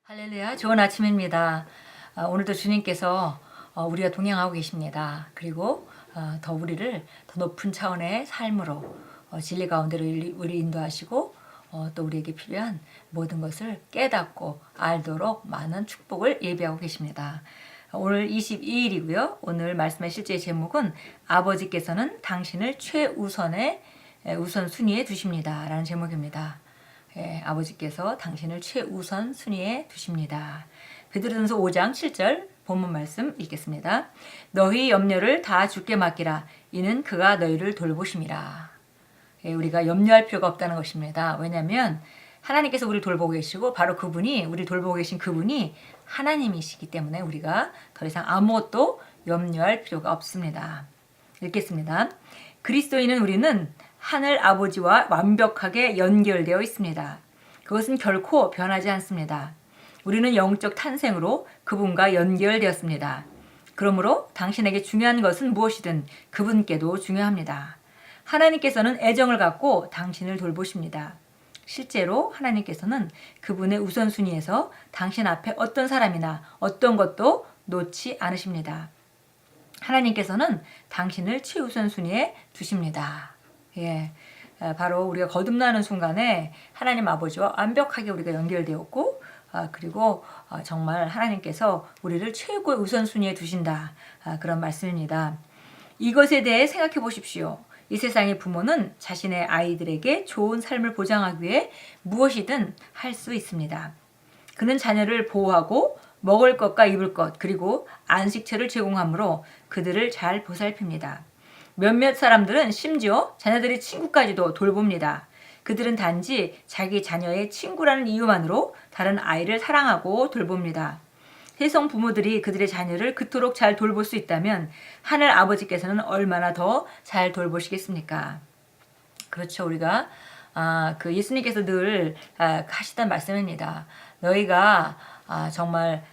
할렐루야, 좋은 아침입니다. 오늘도 주님께서 우리가 동행하고 계십니다. 그리고 더 우리를 더 높은 차원의 삶으로 진리 가운데로 우리 인도하시고 또 우리에게 필요한 모든 것을 깨닫고 알도록 많은 축복을 예비하고 계십니다. 오늘 22일이고요. 오늘 말씀의 실제 제목은 아버지께서는 당신을 최우선의 우선순위에 두십니다. 라는 제목입니다. 아버지께서 당신을 최우선 순위에 두십니다. 베드로전서 5장 7절 본문 말씀 읽겠습니다. 너희 염려를 다 주께 맡기라. 이는 그가 너희를 돌보심이라. 우리가 염려할 필요가 없다는 것입니다. 왜냐하면 하나님께서 우리를 돌보고 계시고 바로 그분이 우리를 돌보고 계신 그분이 하나님이시기 때문에 우리가 더 이상 아무것도 염려할 필요가 없습니다. 읽겠습니다. 그리스도인은 우리는 하늘 아버지와 완벽하게 연결되어 있습니다. 그것은 결코 변하지 않습니다. 우리는 영적 탄생으로 그분과 연결되었습니다. 그러므로 당신에게 중요한 것은 무엇이든 그분께도 중요합니다. 하나님께서는 애정을 갖고 당신을 돌보십니다. 실제로 하나님께서는 그분의 우선순위에서 당신 앞에 어떤 사람이나 어떤 것도 놓지 않으십니다. 하나님께서는 당신을 최우선 순위에 두십니다. 바로 우리가 거듭나는 순간에 하나님 아버지와 완벽하게 우리가 연결되었고 그리고 정말 하나님께서 우리를 최고의 우선순위에 두신다. 그런 말씀입니다. 이것에 대해 생각해 보십시오. 이 세상의 부모는 자신의 아이들에게 좋은 삶을 보장하기 위해 무엇이든 할 수 있습니다. 그는 자녀를 보호하고 먹을 것과 입을 것 그리고 안식처를 제공하므로 그들을 잘 보살핍니다. 몇몇 사람들은 심지어 자녀들의 친구까지도 돌봅니다. 그들은 단지 자기 자녀의 친구라는 이유만으로 다른 아이를 사랑하고 돌봅니다. 세상 부모들이 그들의 자녀를 그토록 잘 돌볼 수 있다면 하늘 아버지께서는 얼마나 더 잘 돌보시겠습니까? 그렇죠. 우리가 그 예수님께서 늘 하시던 말씀입니다. 너희가 정말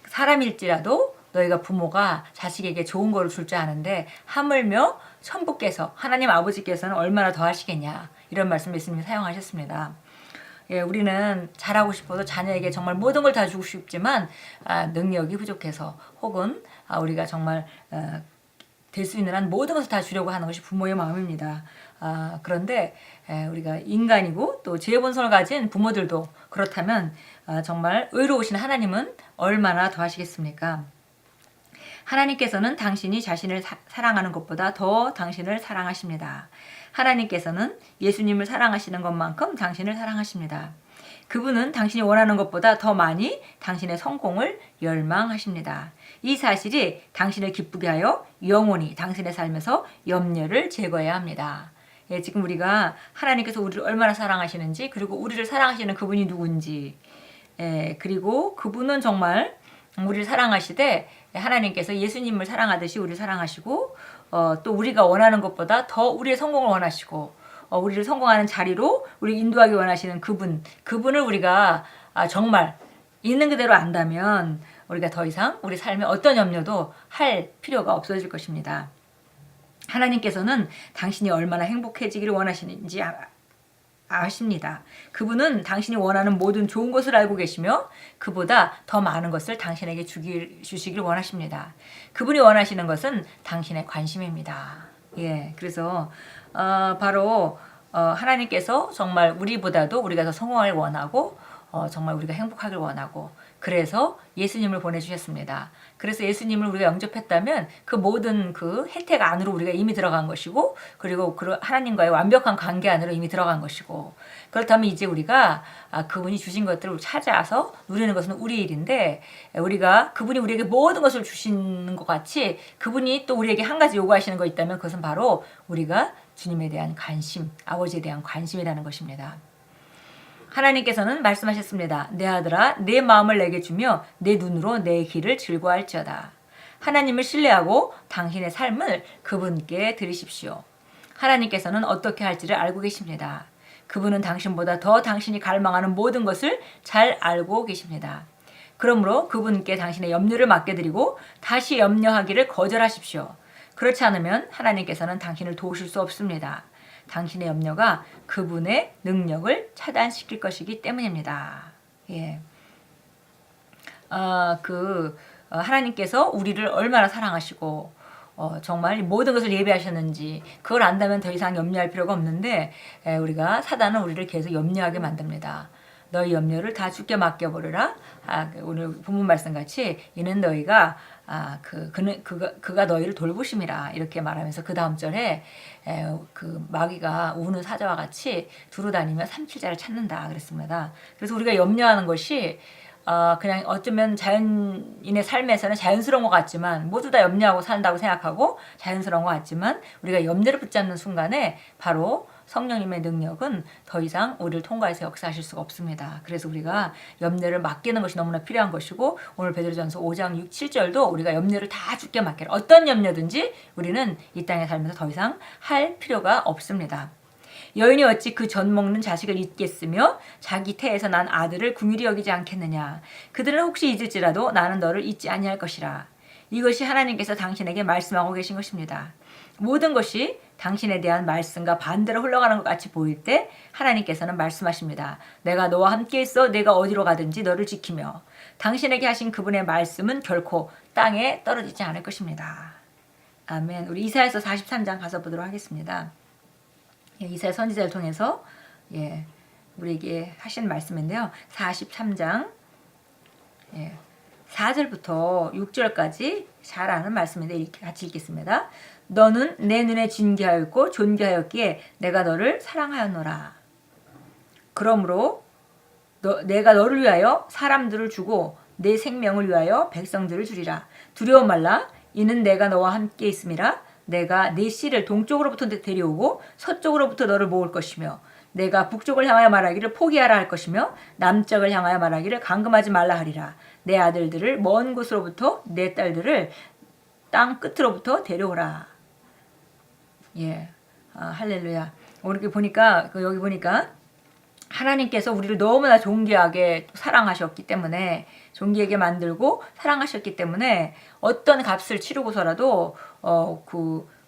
사람일지라도 너희가 부모가 자식에게 좋은 거를 줄 줄 아는데 하물며 천부께서 하나님 아버지께서는 얼마나 더 하시겠냐 이런 말씀 예수님이 사용하셨습니다. 우리는 잘하고 싶어도 자녀에게 정말 모든 걸 다 주고 싶지만 능력이 부족해서 혹은 우리가 정말 될 수 있는 한 모든 것을 다 주려고 하는 것이 부모의 마음입니다. 그런데 우리가 인간이고 또 지혜본성을 가진 부모들도 그렇다면 정말 의로우신 하나님은 얼마나 더 하시겠습니까? 하나님께서는 당신이 자신을 사랑하는 것보다 더 당신을 사랑하십니다. 하나님께서는 예수님을 사랑하시는 것만큼 당신을 사랑하십니다. 그분은 당신이 원하는 것보다 더 많이 당신의 성공을 열망하십니다. 이 사실이 당신을 기쁘게 하여 영원히 당신의 삶에서 염려를 제거해야 합니다. 지금 우리가 하나님께서 우리를 얼마나 사랑하시는지 그리고 우리를 사랑하시는 그분이 누군지 그리고 그분은 정말 우리를 사랑하시되 하나님께서 예수님을 사랑하듯이 우리를 사랑하시고 또 우리가 원하는 것보다 더 우리의 성공을 원하시고 우리를 성공하는 자리로 우리 인도하기 원하시는 그분을 우리가 정말 있는 그대로 안다면 우리가 더 이상 우리 삶에 어떤 염려도 할 필요가 없어질 것입니다. 하나님께서는 당신이 얼마나 행복해지기를 원하시는지 아십니다. 그분은 당신이 원하는 모든 좋은 것을 알고 계시며 그보다 더 많은 것을 당신에게 주시길 원하십니다. 그분이 원하시는 것은 당신의 관심입니다. 그래서 바로 하나님께서 정말 우리보다도 우리가 더 성공을 원하고 정말 우리가 행복하길 원하고 그래서 예수님을 보내주셨습니다. 그래서 예수님을 우리가 영접했다면 그 모든 그 혜택 안으로 우리가 이미 들어간 것이고 그리고 하나님과의 완벽한 관계 안으로 이미 들어간 것이고 그렇다면 이제 우리가 그분이 주신 것들을 찾아서 누리는 것은 우리 일인데 우리가 그분이 우리에게 모든 것을 주시는 것 같이 그분이 또 우리에게 한 가지 요구하시는 거 있다면 그것은 바로 우리가 주님에 대한 관심, 아버지에 대한 관심이라는 것입니다. 하나님께서는 말씀하셨습니다. 내 아들아 내 마음을 내게 주며 내 눈으로 내 길을 즐거워할지어다. 하나님을 신뢰하고 당신의 삶을 그분께 드리십시오. 하나님께서는 어떻게 할지를 알고 계십니다. 그분은 당신보다 더 당신이 갈망하는 모든 것을 잘 알고 계십니다. 그러므로 그분께 당신의 염려를 맡겨드리고 다시 염려하기를 거절하십시오. 그렇지 않으면 하나님께서는 당신을 도우실 수 없습니다. 당신의 염려가 그분의 능력을 차단시킬 것이기 때문입니다. 하나님께서 우리를 얼마나 사랑하시고 정말 모든 것을 예비하셨는지 그걸 안다면 더 이상 염려할 필요가 없는데 우리가 사단은 우리를 계속 염려하게 만듭니다. 너희 염려를 다 주께 맡겨버려라. 오늘 본문 말씀 같이 이는 너희가 그가 너희를 돌보심이라 이렇게 말하면서 그 다음 절에 그 마귀가 우는 사자와 같이 두루 다니며 삼킬자를 찾는다 그랬습니다. 그래서 우리가 염려하는 것이 그냥 어쩌면 자연인의 삶에서는 자연스러운 것 같지만 모두 다 염려하고 산다고 생각하고 자연스러운 것 같지만 우리가 염려를 붙잡는 순간에 바로 성령님의 능력은 더 이상 우리를 통과해서 역사하실 수가 없습니다. 그래서 우리가 염려를 맡기는 것이 너무나 필요한 것이고 오늘 베드로전서 5장 6, 7절도 우리가 염려를 다 주께 맡기라. 어떤 염려든지 우리는 이 땅에 살면서 더 이상 할 필요가 없습니다. 여인이 어찌 그 젖 먹는 자식을 잊겠으며 자기 태에서 난 아들을 긍휼히 여기지 않겠느냐. 그들은 혹시 잊을지라도 나는 너를 잊지 아니할 것이라. 이것이 하나님께서 당신에게 말씀하고 계신 것입니다. 모든 것이 당신에 대한 말씀과 반대로 흘러가는 것 같이 보일 때 하나님께서는 말씀하십니다. 내가 너와 함께 있어 내가 어디로 가든지 너를 지키며 당신에게 하신 그분의 말씀은 결코 땅에 떨어지지 않을 것입니다. 아멘. 우리 이사야서 43장 가서 보도록 하겠습니다. 이사야 선지자를 통해서 우리에게 하신 말씀인데요. 43장 4절부터 6절까지 잘 아는 말씀인데 이렇게 같이 읽겠습니다. 너는 내 눈에 진귀하였고 존귀하였기에 내가 너를 사랑하였노라. 그러므로 내가 너를 위하여 사람들을 주고 내 생명을 위하여 백성들을 주리라. 두려워 말라. 이는 내가 너와 함께 있음이라. 내가 네 씨를 동쪽으로부터 데려오고 서쪽으로부터 너를 모을 것이며 내가 북쪽을 향하여 말하기를 포기하라 할 것이며 남쪽을 향하여 말하기를 감금하지 말라 하리라. 내 아들들을 먼 곳으로부터 내 딸들을 땅 끝으로부터 데려오라. 할렐루야. 여기 보니까 하나님께서 우리를 너무나 존귀하게 사랑하셨기 때문에 존귀하게 만들고 사랑하셨기 때문에 어떤 값을 치르고서라도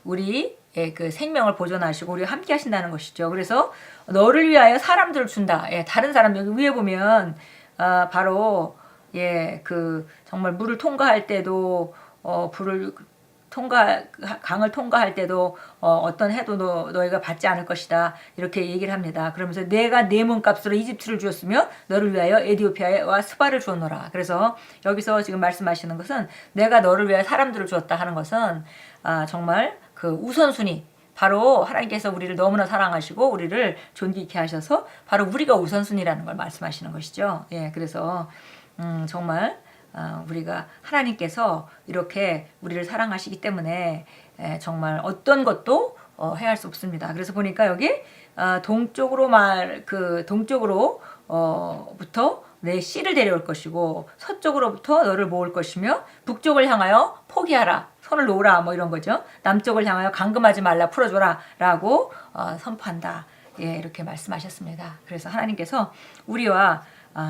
우리 그 생명을 보존하시고 우리와 함께 하신다는 것이죠. 그래서 너를 위하여 사람들을 준다. 다른 사람 여기 위에 보면 바로 정말 물을 통과할 때도 강을 통과할 때도 어떤 해도 너희가 받지 않을 것이다 이렇게 얘기를 합니다. 그러면서 내가 네 몸값으로 이집트를 주었으며 너를 위하여 에디오피아와 스바를 주었노라. 그래서 여기서 지금 말씀하시는 것은 내가 너를 위하여 사람들을 주었다 하는 것은 정말 그 우선순위 바로 하나님께서 우리를 너무나 사랑하시고 우리를 존귀케 하셔서 바로 우리가 우선순위라는 걸 말씀하시는 것이죠. 그래서 정말 우리가 하나님께서 이렇게 우리를 사랑하시기 때문에 정말 어떤 것도 해할 수 없습니다. 그래서 보니까 여기 동쪽으로부터 내 씨를 데려올 것이고 서쪽으로부터 너를 모을 것이며 북쪽을 향하여 포기하라 손을 놓으라 뭐 이런 거죠. 남쪽을 향하여 감금하지 말라 풀어줘라 라고 선포한다. 이렇게 말씀하셨습니다. 그래서 하나님께서 우리와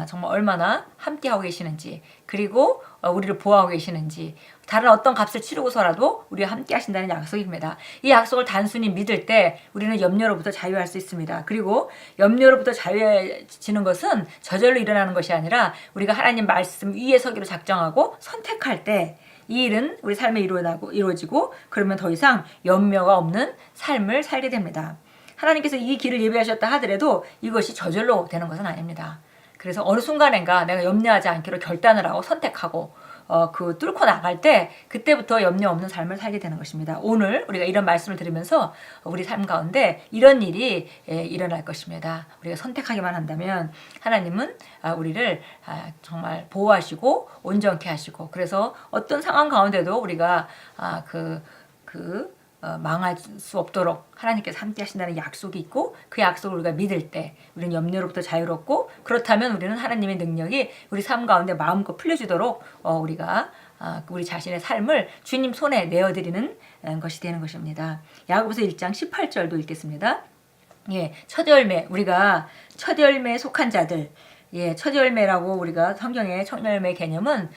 정말 얼마나 함께하고 계시는지 그리고 우리를 보호하고 계시는지 다른 어떤 값을 치르고서라도 우리와 함께 하신다는 약속입니다. 이 약속을 단순히 믿을 때 우리는 염려로부터 자유할 수 있습니다. 그리고 염려로부터 자유해지는 것은 저절로 일어나는 것이 아니라 우리가 하나님 말씀 위에 서기로 작정하고 선택할 때 이 일은 우리 삶에 이루어지고 그러면 더 이상 염려가 없는 삶을 살게 됩니다. 하나님께서 이 길을 예비하셨다 하더라도 이것이 저절로 되는 것은 아닙니다. 그래서 어느 순간인가 내가 염려하지 않기로 결단을 하고 선택하고 뚫고 나갈 때 그때부터 염려 없는 삶을 살게 되는 것입니다. 오늘 우리가 이런 말씀을 들으면서 우리 삶 가운데 이런 일이 일어날 것입니다. 우리가 선택하기만 한다면 하나님은 우리를 정말 보호하시고 온전케 하시고 그래서 어떤 상황 가운데도 우리가 망할 수 없도록 하나님께서 함께 하신다는 약속이 있고 그 약속을 우리가 믿을 때 우리는 염려로부터 자유롭고 그렇다면 우리는 하나님의 능력이 우리 삶 가운데 마음껏 풀려지도록 우리가 우리 자신의 삶을 주님 손에 내어드리는 것이 되는 것입니다. 야고보서 1장 18절도 읽겠습니다. 첫 열매 우리가 첫 열매에 속한 자들 첫 열매라고 우리가 성경의 첫 열매 개념은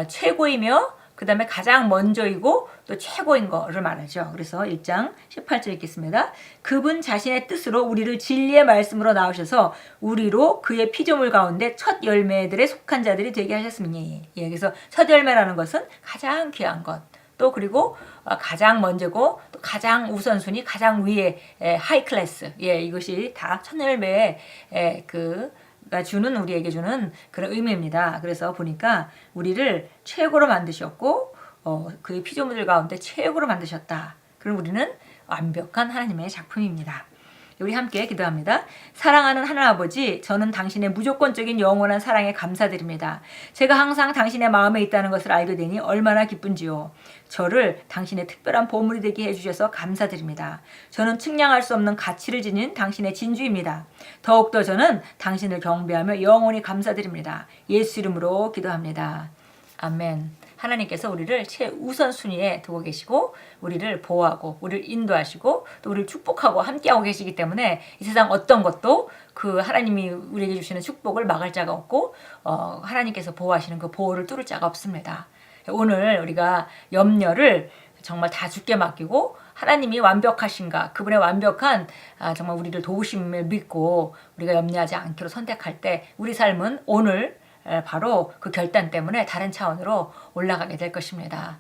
최고이며 그 다음에 가장 먼저이고 또 최고인 거를 말하죠. 그래서 1장 18절 읽겠습니다. 그분 자신의 뜻으로 우리를 진리의 말씀으로 나오셔서 우리로 그의 피조물 가운데 첫 열매들에 속한 자들이 되게 하셨으니. 예, 그래서 첫 열매라는 것은 가장 귀한 것. 또 그리고 가장 먼저고 또 가장 우선순위 가장 위에 하이 클래스. 예, 이것이 다 첫 열매의 가 주는 우리에게 주는 그런 의미입니다. 그래서 보니까 우리를 최고로 만드셨고 그의 피조물들 가운데 최고로 만드셨다. 그럼 우리는 완벽한 하나님의 작품입니다. 우리 함께 기도합니다. 사랑하는 하나님 아버지, 저는 당신의 무조건적인 영원한 사랑에 감사드립니다. 제가 항상 당신의 마음에 있다는 것을 알게 되니 얼마나 기쁜지요. 저를 당신의 특별한 보물이 되게 해주셔서 감사드립니다. 저는 측량할 수 없는 가치를 지닌 당신의 진주입니다. 더욱더 저는 당신을 경배하며 영원히 감사드립니다. 예수 이름으로 기도합니다. 아멘. 하나님께서 우리를 최우선순위에 두고 계시고 우리를 보호하고 우리를 인도하시고 또 우리를 축복하고 함께하고 계시기 때문에 이 세상 어떤 것도 그 하나님이 우리에게 주시는 축복을 막을 자가 없고 하나님께서 보호하시는 그 보호를 뚫을 자가 없습니다. 오늘 우리가 염려를 정말 다 주께 맡기고 하나님이 완벽하신가 그분의 완벽한 정말 우리를 도우심을 믿고 우리가 염려하지 않기로 선택할 때 우리 삶은 오늘 바로 그 결단 때문에 다른 차원으로 올라가게 될 것입니다.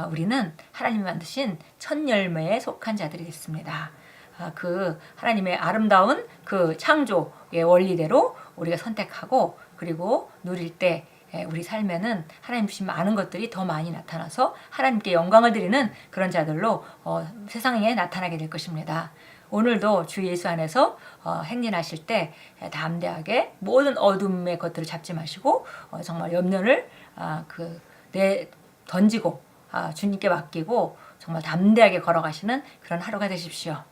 우리는 하나님이 만드신 첫 열매에 속한 자들이 됐습니다. 그 하나님의 아름다운 그 창조의 원리대로 우리가 선택하고 그리고 누릴 때 우리 삶에는 하나님 주신 많은 것들이 더 많이 나타나서 하나님께 영광을 드리는 그런 자들로 세상에 나타나게 될 것입니다. 오늘도 주 예수 안에서 행진하실 때 담대하게 모든 어둠의 것들을 잡지 마시고 정말 염려를 던지고 주님께 맡기고 정말 담대하게 걸어가시는 그런 하루가 되십시오.